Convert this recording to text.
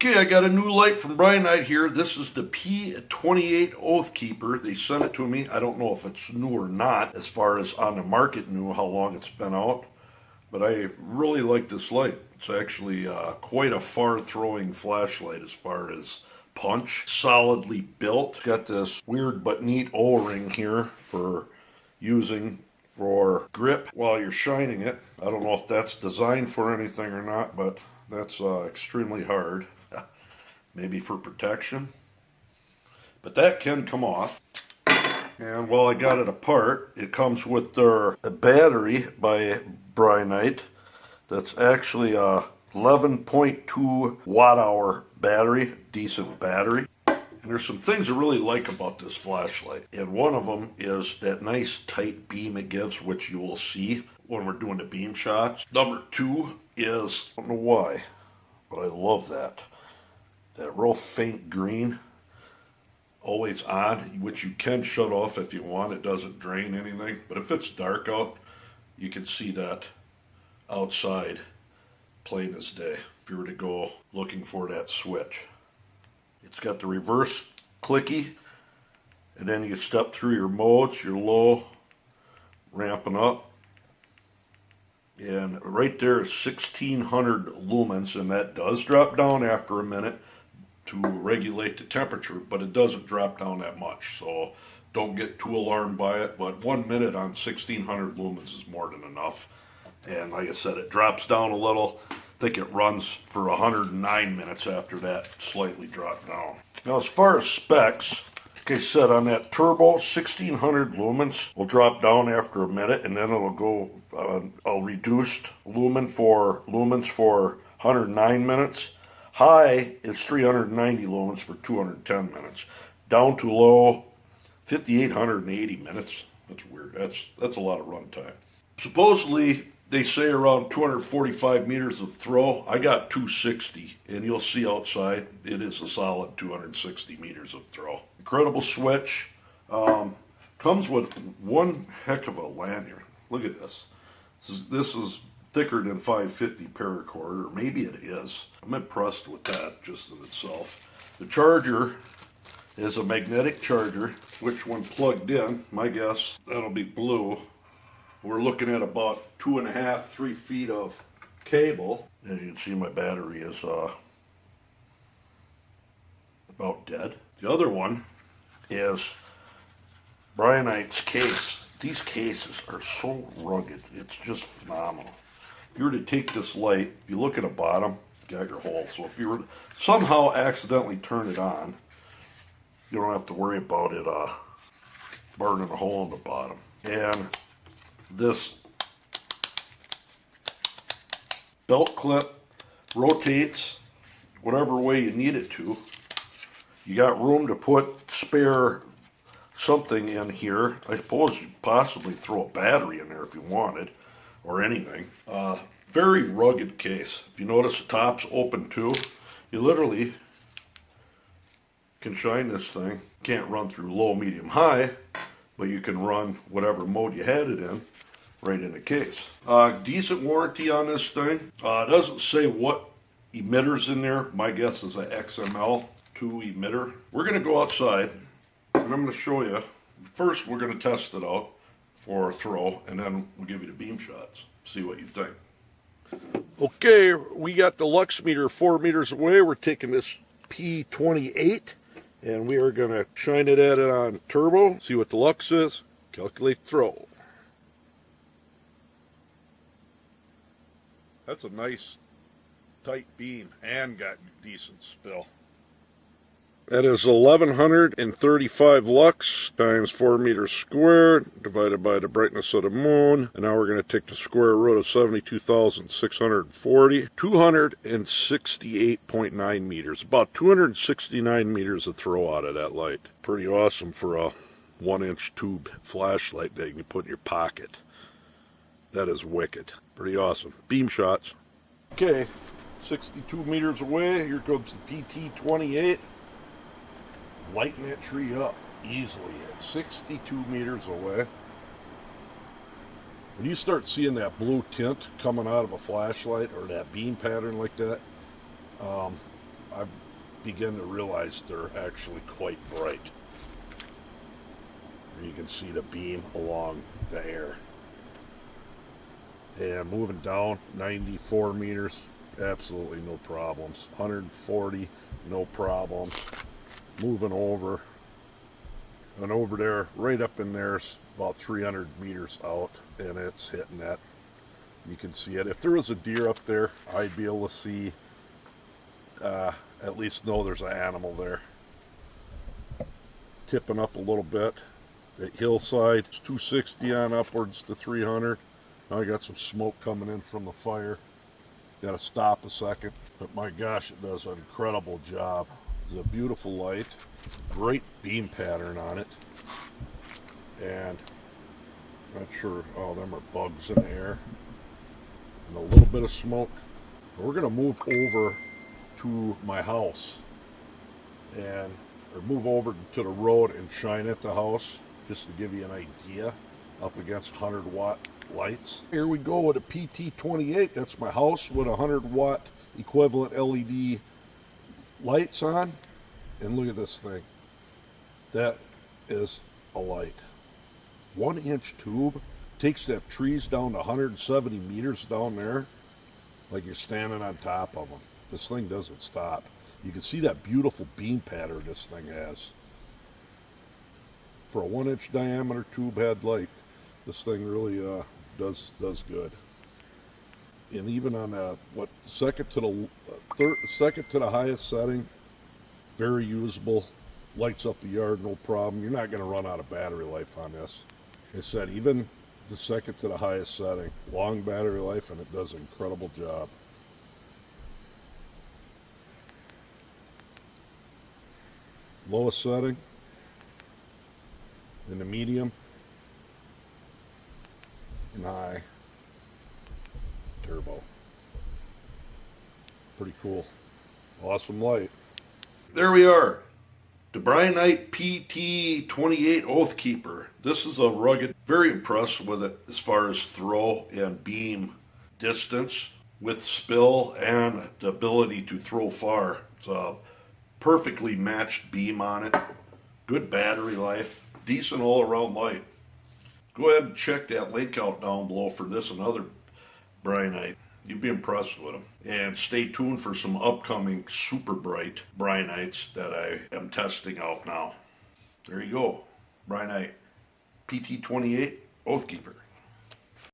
Okay, I got a new light from Brinyte here. This is the PT28 Oathkeeper. They sent it to me. I don't know if it's new or not as far as on the market new, how long it's been out. But I really like this light. It's actually quite a far-throwing flashlight as far as punch. Solidly built. It's got this weird but neat O-ring here for using for grip while you're shining it. I don't know if that's designed for anything or not, but that's extremely hard. Maybe for protection. But that can come off. And while I got it apart, it comes with a battery by Brinyte that's actually a 11.2 watt hour battery, decent battery. And there's some things I really like about this flashlight. And one of them is that nice tight beam it gives, which you will see when we're doing the beam shots. Number two is, I don't know why, but I love that. That real faint green, always on, which you can shut off if you want. It doesn't drain anything. But if it's dark out, you can see that outside plain as day if you were to go looking for that switch. It's got the reverse clicky, and then you step through your modes, your low, ramping up. And right there is 1600 lumens, and that does drop down after a minute to regulate the temperature, but it doesn't drop down that much, so don't get too alarmed by it. But 1 minute on 1600 lumens is more than enough. And like I said, it drops down a little. I think it runs for 109 minutes after that, slightly dropped down. Now as far as specs, like I said, on that turbo, 1600 lumens will drop down after a minute, and then it'll go a reduced lumens for 109 minutes. High is 390 lumens for 210 minutes. Down to low, 5880 minutes. That's weird. That's a lot of run time. Supposedly, they say around 245 meters of throw. I got 260, and you'll see outside it is a solid 260 meters of throw. Incredible switch. Comes with one heck of a lanyard. Look at this. This is thicker than 550 paracord, or maybe it is. I'm impressed with that just in itself. The charger is a magnetic charger, which when plugged in, my guess, that'll be blue. We're looking at about 2.5, 3 feet of cable. As you can see, my battery is about dead. The other one is Brinyte's case. These cases are so rugged, it's just phenomenal. If you were to take this light, if you look at the bottom, you got your hole. So if you were to somehow accidentally turn it on, you don't have to worry about it burning a hole in the bottom. And this belt clip rotates whatever way you need it to. You got room to put spare something in here. I suppose you'd possibly throw a battery in there if you wanted, or anything. Very rugged case. If you notice the top's open too, you literally can shine this thing. Can't run through low, medium, high, but you can run whatever mode you had it in right in the case. Decent warranty on this thing. It doesn't say what emitter's in there. My guess is a XML2 emitter. We're going to go outside and I'm going to show you. First we're going to test it out for a throw, and then we'll give you the beam shots. See what you think. Okay, we got the lux meter 4 meters away. We're taking this P28 and we are going to shine it at it on turbo, see what the lux is, calculate throw. That's a nice tight beam and got decent spill. That is 1135 lux times 4 meters squared divided by the brightness of the moon. And now we're going to take the square root of 72,640. 268.9 meters. About 269 meters of throw out of that light. Pretty awesome for a 1-inch tube flashlight that you can put in your pocket. That is wicked. Pretty awesome. Beam shots. Okay, 62 meters away. Here comes the PT28. Lighting that tree up easily at 62 meters away. When you start seeing that blue tint coming out of a flashlight or that beam pattern like that, I begin to realize they're actually quite bright. You can see the beam along the air. And moving down 94 meters, absolutely no problems. 140, no problems. Moving over, and over there, right up in there, is about 300 meters out, and it's hitting that. You can see it. If there was a deer up there, I'd be able to see, at least know there's an animal there. Tipping up a little bit. The hillside, it's 260 on upwards to 300. Now I got some smoke coming in from the fire. Got to stop a second. But my gosh, it does an incredible job. It's a beautiful light. Great beam pattern on it. And not sure, oh, them are bugs in the air. And a little bit of smoke. We're going to move over to my house. Or move over to the road and shine at the house, just to give you an idea, up against 100-watt lights. Here we go with a PT28. That's my house with 100-watt equivalent LED lights on. And look at this thing. That is a light. 1-inch tube. Takes that trees down to 170 meters down there, like you're standing on top of them. This thing doesn't stop. You can see that beautiful beam pattern this thing has. For a 1-inch diameter tube headlight, this thing really does good. And even on second to the highest setting, very usable. Lights up the yard, no problem. You're not going to run out of battery life on this. It said even the second to the highest setting, long battery life, and it does an incredible job. Lowest setting, in the medium, and high, turbo. Pretty cool. Awesome light. There we are. The Brinyte PT28 Oathkeeper. This is a rugged, very impressed with it as far as throw and beam distance with spill and the ability to throw far. It's a perfectly matched beam on it. Good battery life. Decent all-around light. Go ahead and check that link out down below for this and other Brinyte. You'd be impressed with them. And stay tuned for some upcoming super bright Brinytes that I am testing out now. There you go. Brinyte PT28 Oathkeeper.